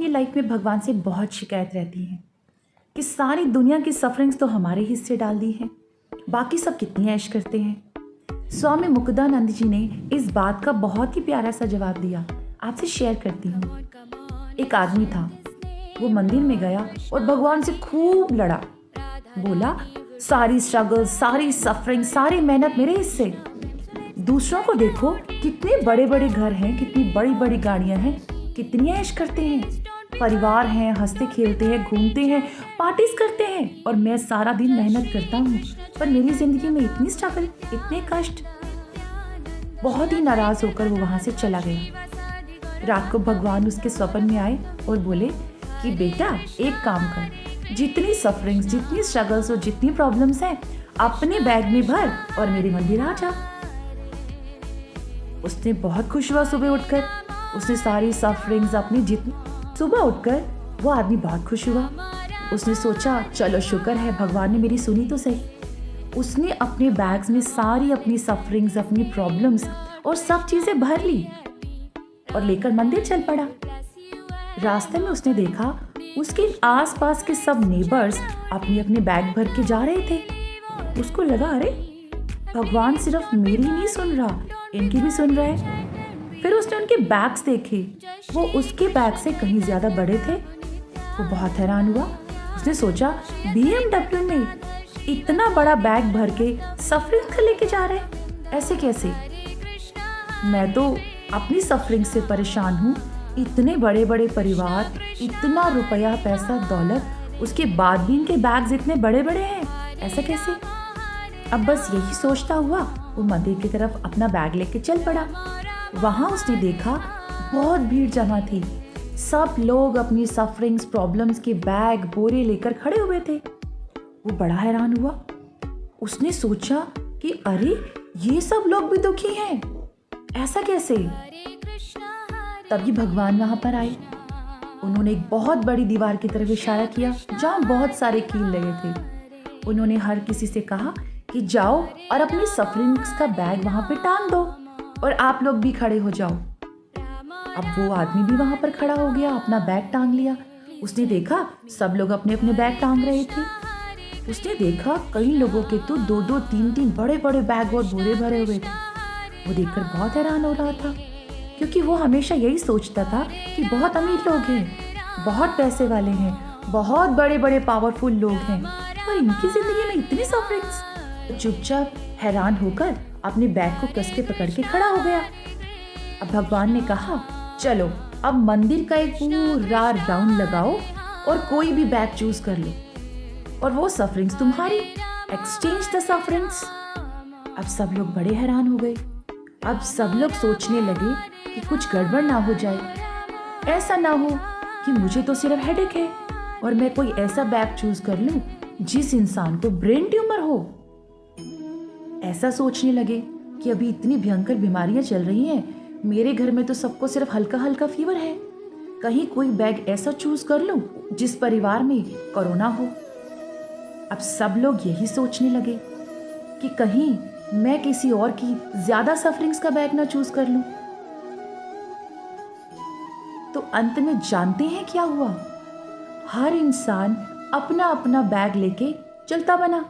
अपनी लाइफ में भगवान से बहुत शिकायत रहती है कि सारी दुनिया की सफरिंग्स तो हमारे हिस्से डाल दी है, बाकी सब कितनी ऐश करते हैं। स्वामी मुक्तानंद जी ने इस बात का बहुत ही प्यारा सा जवाब दिया, आपसे शेयर करती हूँ। एक आदमी था, वो मंदिर में गया और भगवान से खूब लड़ा। बोला, सारी स्ट्रगल, सारी सफरिंग, सारी मेहनत मेरे हिस्से। दूसरों को देखो, कितने बड़े बड़े घर हैं, कितनी बड़ी बड़ी गाड़ियां हैं, कितनी ऐश करते हैं, परिवार हैं, हंसते खेलते हैं, घूमते हैं, पार्टीज करते हैं, और मैं सारा दिन मेहनत करता हूँ, पर मेरी जिंदगी में इतनी स्ट्रगल, इतने कष्ट। बहुत ही नाराज होकर वो वहां से चला गया। रात को भगवान उसके स्वप्न में आए और बोले कि बेटा, एक काम कर, जितनी सफरिंग्स, जितनी स्ट्रगल्स और जितनी प्रॉब्लम्स हैं, अपने बैग में भर और मेरे मंदिर आ जा। उसने बहुत खुश हुआ। सुबह उठकर उसने सारी सफरिंग्स अपनी जितनी, सुबह उठकर वो आदमी बहुत खुश हुआ। उसने सोचा, चलो शुक्र है भगवान ने मेरी सुनी तो सही। उसने अपने बैग्स में सारी अपनी सफरिंग्स, अपनी प्रॉब्लम्स और सब चीजें भर ली और लेकर मंदिर चल पड़ा। रास्ते में उसने देखा उसके आसपास के सब नेबर्स अपने अपने बैग भर के जा रहे थे। उसको लगा, अरे भगवान सिर्फ मेरी नहीं सुन रहा, इनकी भी सुन रहा है। फिर उसने उनके बैग्स देखे, वो उसके बैग से कहीं ज्यादा बड़े थे। वो बहुत हैरान हुआ। उसने सोचा, BMW में इतना बड़ा बैग भर के सफरिंग कर लेके जा रहे, ऐसे कैसे? मैं तो अपनी सफरिंग से परेशान हूँ। इतने बड़े बड़े परिवार, इतना रुपया, पैसा, दौलत, उसके बाद भी इनके बैग्स इतने बड़े बड़े हैं, ऐसा कैसे? अब बस यही सोचता हुआ वो मंदिर की तरफ अपना बैग लेके चल पड़ा। वहां उसने देखा बहुत भीड़ जमा थी। सब लोग अपनी सफरिंग्स, प्रॉब्लम्स के बैग, बोरे लेकर खड़े हुए थे। वो बड़ा हैरान हुआ। उसने सोचा कि अरे, ये सब लोग भी दुखी हैं, ऐसा कैसे? तभी भगवान वहां पर आए। उन्होंने एक बहुत बड़ी दीवार की तरफ इशारा किया जहां बहुत सारे कील लगे थे। उन्होंने हर किसी से कहा कि जाओ और अपनी सफरिंग्स का बैग वहां पे टांग दो और आप लोग भी खड़े हो जाओ। अब वो आदमी भी वहां पर खड़ा हो गया, अपना बैग टांग लिया। उसने देखा सब लोग अपने अपने बैग टांग रहे थे। उसने देखा कई लोगों के तो 2-2, 3-3 बड़े बड़े बैग और बोरे भरे हुए थे। वो देखकर बहुत हैरान हो रहा था, क्योंकि वो हमेशा यही सोचता था कि बहुत अमीर लोग हैं, बहुत पैसे वाले हैं, बहुत बड़े बड़े पावरफुल लोग हैं, और इनकी जिंदगी में इतनी सफरिंग्स। चुपचाप हैरान होकर अपने बैग को कस के पकड़ के खड़ा हो गया। अब भगवान ने कहा, चलो अब मंदिर का एक पूरा राउंड लगाओ और कोई भी बैग चूज कर लो और वो सफरिंग्स तुम्हारी। Exchange the sufferings. अब सब लोग बड़े हैरान हो गए। अब सब लोग सोचने लगे कि कुछ गड़बड़ ना हो जाए, ऐसा ना हो कि मुझे तो सिर्फ हेडेक है और मैं कोई ऐसा बैग चूज कर लूं जिस इंसान को ब्रेन ट्यूमर हो। ऐसा सोचने लगे कि अभी इतनी भयंकर बीमारियां चल रही हैं, मेरे घर में तो सबको सिर्फ हल्का हल्का फीवर है, कहीं कोई बैग ऐसा चूज कर लूं जिस परिवार में कोरोना हो। अब सब लोग यही सोचने लगे कि कहीं मैं किसी और की ज्यादा सफरिंग्स का बैग ना चूज कर लूं। तो अंत में जानते हैं क्या हुआ? हर इंसान अपना अपना बैग लेके चलता बना।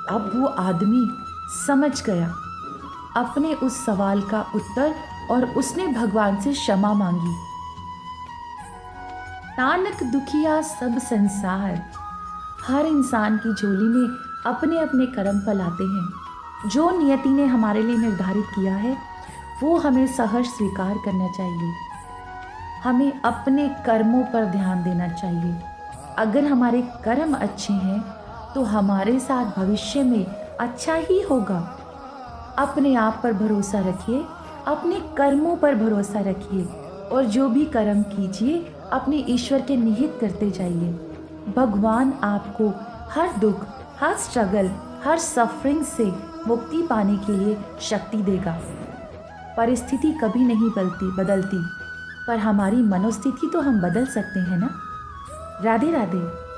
अब वो आदमी समझ गया अपने उस सवाल का उत्तर और उसने भगवान से क्षमा मांगी। नानक दुखिया सब संसार। हर इंसान की झोली में अपने अपने कर्म फल आते हैं। जो नियति ने हमारे लिए निर्धारित किया है वो हमें सहर्ष स्वीकार करना चाहिए। हमें अपने कर्मों पर ध्यान देना चाहिए। अगर हमारे कर्म अच्छे हैं तो हमारे साथ भविष्य में अच्छा ही होगा। अपने आप पर भरोसा रखिए, अपने कर्मों पर भरोसा रखिए और जो भी कर्म कीजिए अपने ईश्वर के निहित करते जाइए। भगवान आपको हर दुख, हर स्ट्रगल, हर सफरिंग से मुक्ति पाने के लिए शक्ति देगा। परिस्थिति कभी नहीं बदलती, पर हमारी मनोस्थिति तो हम बदल सकते हैं ना। राधे राधे।